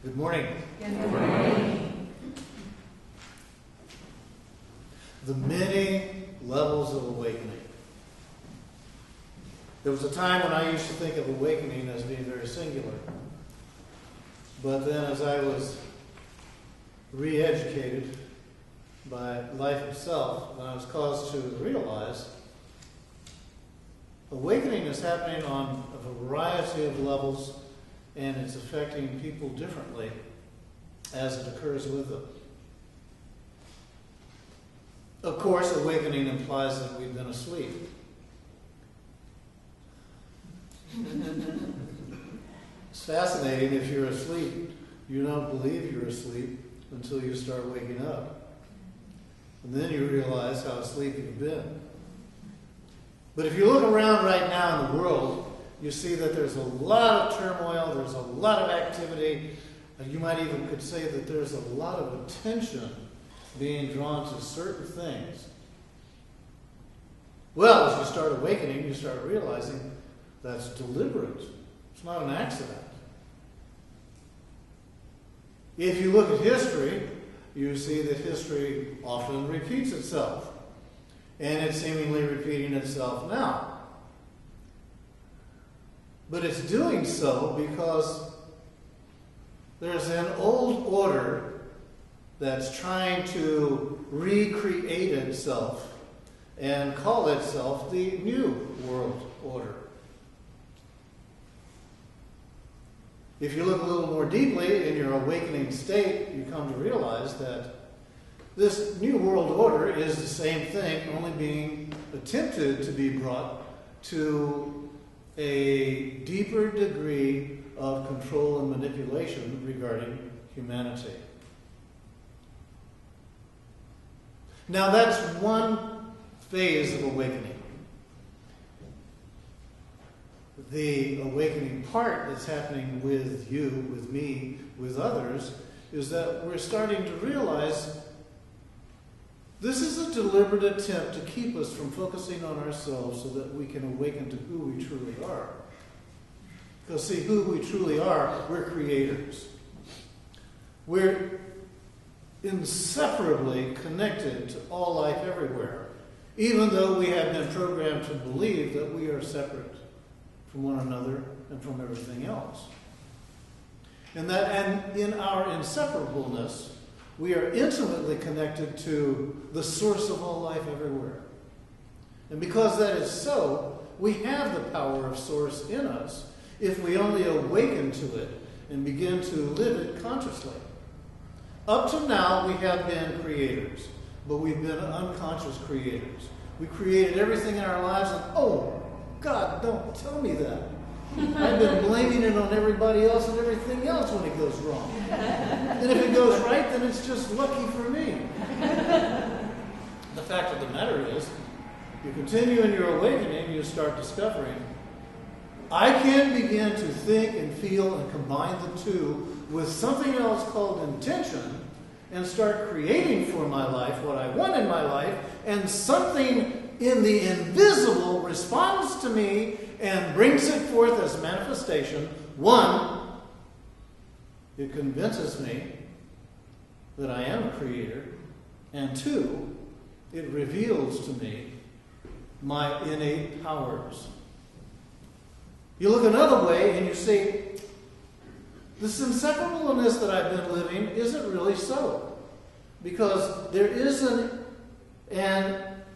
Good morning. Good morning. The many levels of awakening. There was a time when I used to think of awakening as being very singular. But then as I was re-educated by life itself, and I was caused to realize awakening is happening on a variety of levels, and it's affecting people differently as it occurs with them. Of course, awakening implies that we've been asleep. It's fascinating. If you're asleep, you don't believe you're asleep until you start waking up. And then you realize how asleep you've been. But if you look around right now in the world, you see that there's a lot of turmoil, there's a lot of activity. You might even could say that there's a lot of attention being drawn to certain things. Well, as you start awakening, you start realizing that's deliberate. It's not an accident. If you look at history, you see that history often repeats itself. And it's seemingly repeating itself now. But it's doing so because there's an old order that's trying to recreate itself and call itself the New World Order. If you look a little more deeply in your awakening state, you come to realize that this New World Order is the same thing, only being attempted to be brought to a deeper degree of control and manipulation regarding humanity. Now that's one phase of awakening. The awakening part that's happening with you, with me, with others, is that we're starting to realize this is a deliberate attempt to keep us from focusing on ourselves so that we can awaken to who we truly are. Because see, who we truly are, we're creators. We're inseparably connected to all life everywhere, even though we have been programmed to believe that we are separate from one another and from everything else. And in our inseparableness, we are intimately connected to the source of all life everywhere. And because that is so, we have the power of source in us if we only awaken to it and begin to live it consciously. Up to now, we have been creators, but we've been unconscious creators. We created everything in our lives and, oh, God, don't tell me that. I've been blaming it on everybody else and everything else when it goes wrong. And if it goes right, then it's just lucky for me. The fact of the matter is, you continue in your awakening, you start discovering, I can begin to think and feel and combine the two with something else called intention and start creating for my life what I want in my life, and something in the invisible responds to me and brings it forth as manifestation. One, it convinces me that I am a creator. And two, it reveals to me my innate powers. You look another way and you see, this inseparableness that I've been living isn't really so. Because there is an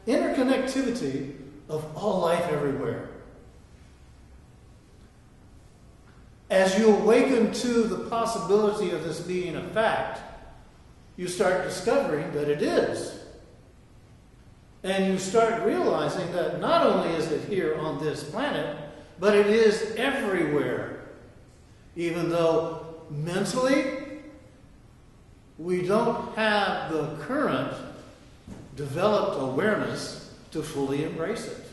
interconnectivity of all life everywhere. As you awaken to the possibility of this being a fact, you start discovering that it is. And you start realizing that not only is it here on this planet, but it is everywhere. Even though mentally, we don't have the current developed awareness to fully embrace it.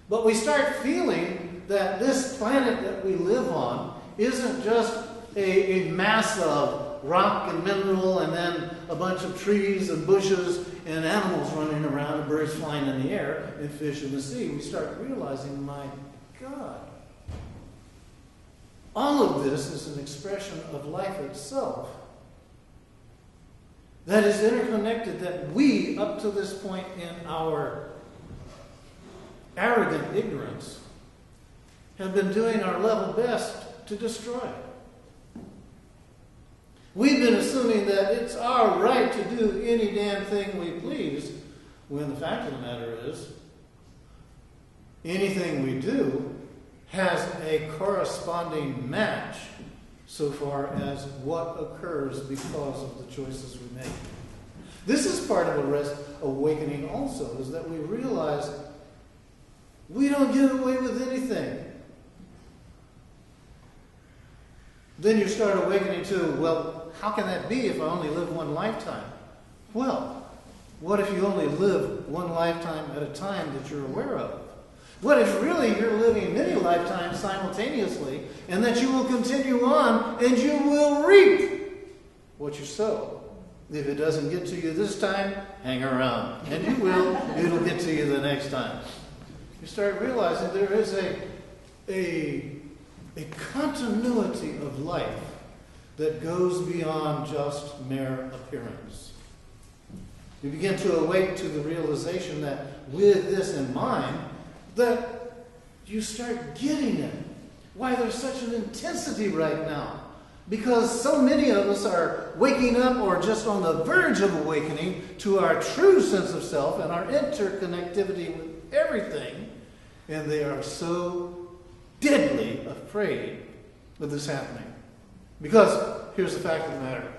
But we start feeling that this planet that we live on isn't just a mass of rock and mineral and then a bunch of trees and bushes and animals running around and birds flying in the air and fish in the sea. We start realizing, my God, all of this is an expression of life itself that is interconnected, that we, up to this point in our arrogant ignorance, have been doing our level best to destroy. We've been assuming that it's our right to do any damn thing we please, when the fact of the matter is, anything we do has a corresponding match so far as what occurs because of the choices we make. This is part of a awakening also, is that we realize we don't get away with anything. Then you start awakening to, well, how can that be if I only live one lifetime? Well, what if you only live one lifetime at a time that you're aware of? What if really you're living many lifetimes simultaneously, and that you will continue on and you will reap what you sow? If it doesn't get to you this time, hang around. And you will. It'll get to you the next time. You start realizing there is a continuity of life that goes beyond just mere appearance. You begin to awake to the realization that with this in mind, that you start getting it. Why there's such an intensity right now. Because so many of us are waking up or just on the verge of awakening to our true sense of self and our interconnectivity with everything. And they are so deadly afraid of this happening. Because here's the fact of the matter.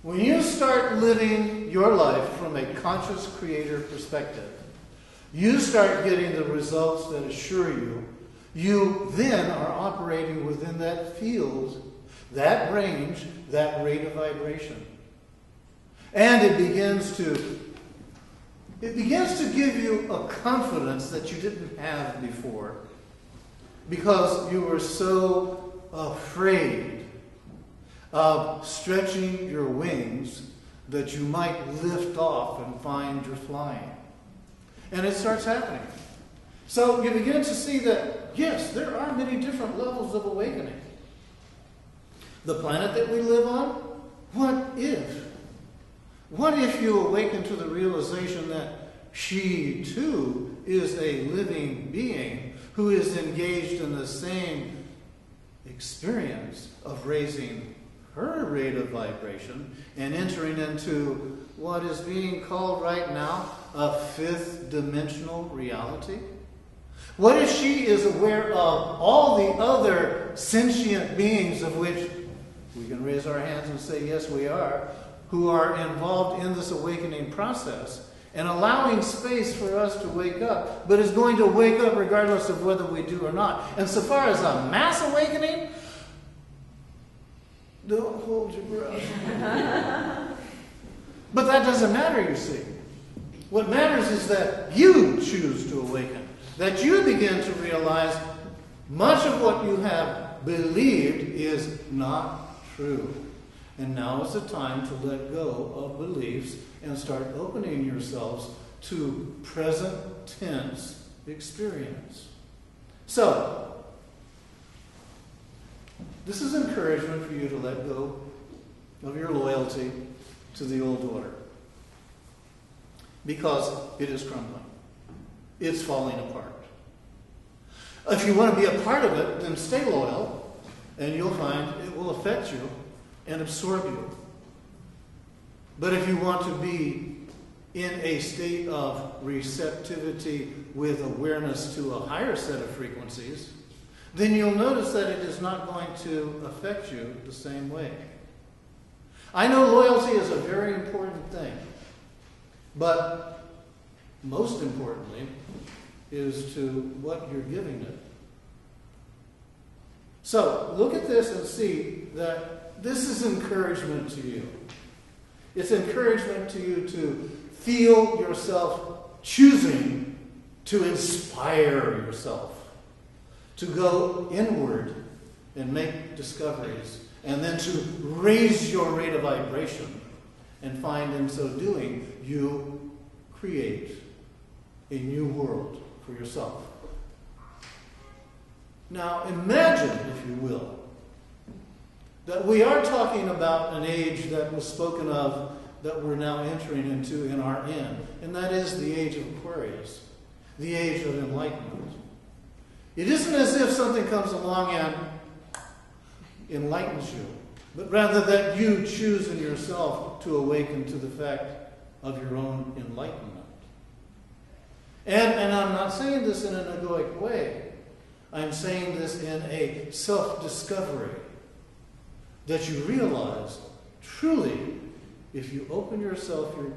When you start living your life from a conscious creator perspective, you start getting the results that assure you, you then are operating within that field, that range, that rate of vibration. And it begins to give you a confidence that you didn't have before, because you were so afraid of stretching your wings that you might lift off and find you're flying. And it starts happening. So you begin to see that, yes, there are many different levels of awakening. The planet that we live on, what if? What if you awaken to the realization that she, too, is a living being who is engaged in the same experience of raising her rate of vibration and entering into what is being called right now a fifth dimensional reality? What if she is aware of all the other sentient beings of which we can raise our hands and say, yes, we are, who are involved in this awakening process and allowing space for us to wake up, but is going to wake up regardless of whether we do or not. And so far as a mass awakening, don't hold your breath. But that doesn't matter, you see. What matters is that you choose to awaken. That you begin to realize much of what you have believed is not true. And now is the time to let go of beliefs and start opening yourselves to present tense experience. So, this is encouragement for you to let go of your loyalty to the old order. Because it is crumbling. It's falling apart. If you want to be a part of it, then stay loyal, and you'll find it will affect you and absorb you. But if you want to be in a state of receptivity with awareness to a higher set of frequencies, then you'll notice that it is not going to affect you the same way. I know loyalty is a very important thing, but most importantly is to what you're giving it. So look at this and see that this is encouragement to you. It's encouragement to you to feel yourself choosing to inspire yourself, to go inward and make discoveries, and then to raise your rate of vibration and find in so doing you create a new world for yourself. Now imagine, if you will, that we are talking about an age that was spoken of that we're now entering into in our end, and that is the age of Aquarius, the age of enlightenment. It isn't as if something comes along and enlightens you, but rather that you choose in yourself to awaken to the fact of your own enlightenment. And I'm not saying this in an egoic way. I'm saying this in a self-discovery, that you realize, truly, if you open yourself, you're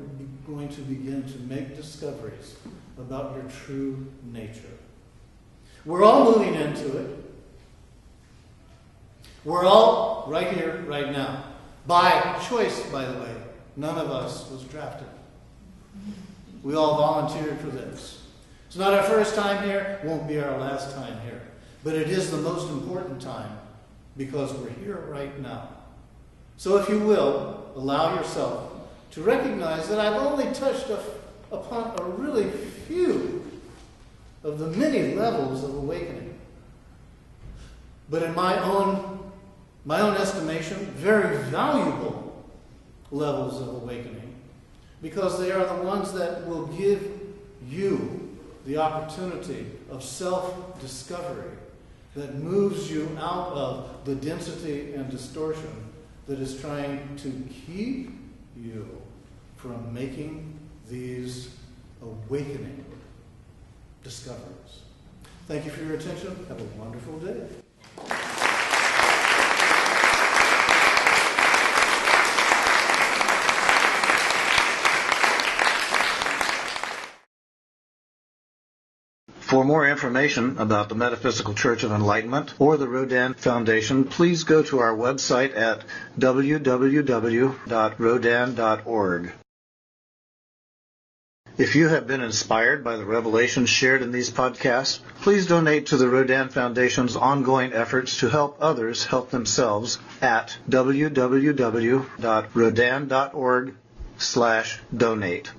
going to begin to make discoveries about your true nature. We're all moving into it. We're all right here, right now. By choice, by the way. None of us was drafted. We all volunteered for this. It's not our first time here, won't be our last time here. But it is the most important time because we're here right now. So if you will, allow yourself to recognize that I've only touched upon a really few of the many levels of awakening. But in my own estimation, very valuable levels of awakening, because they are the ones that will give you the opportunity of self-discovery that moves you out of the density and distortion that is trying to keep you from making these awakening discoveries. Thank you for your attention. Have a wonderful day. For more information about the Metaphysical Church of Enlightenment or the Rodin Foundation, please go to our website at www.rodin.org. If you have been inspired by the revelations shared in these podcasts, please donate to the Rodin Foundation's ongoing efforts to help others help themselves at www.rodin.org/donate.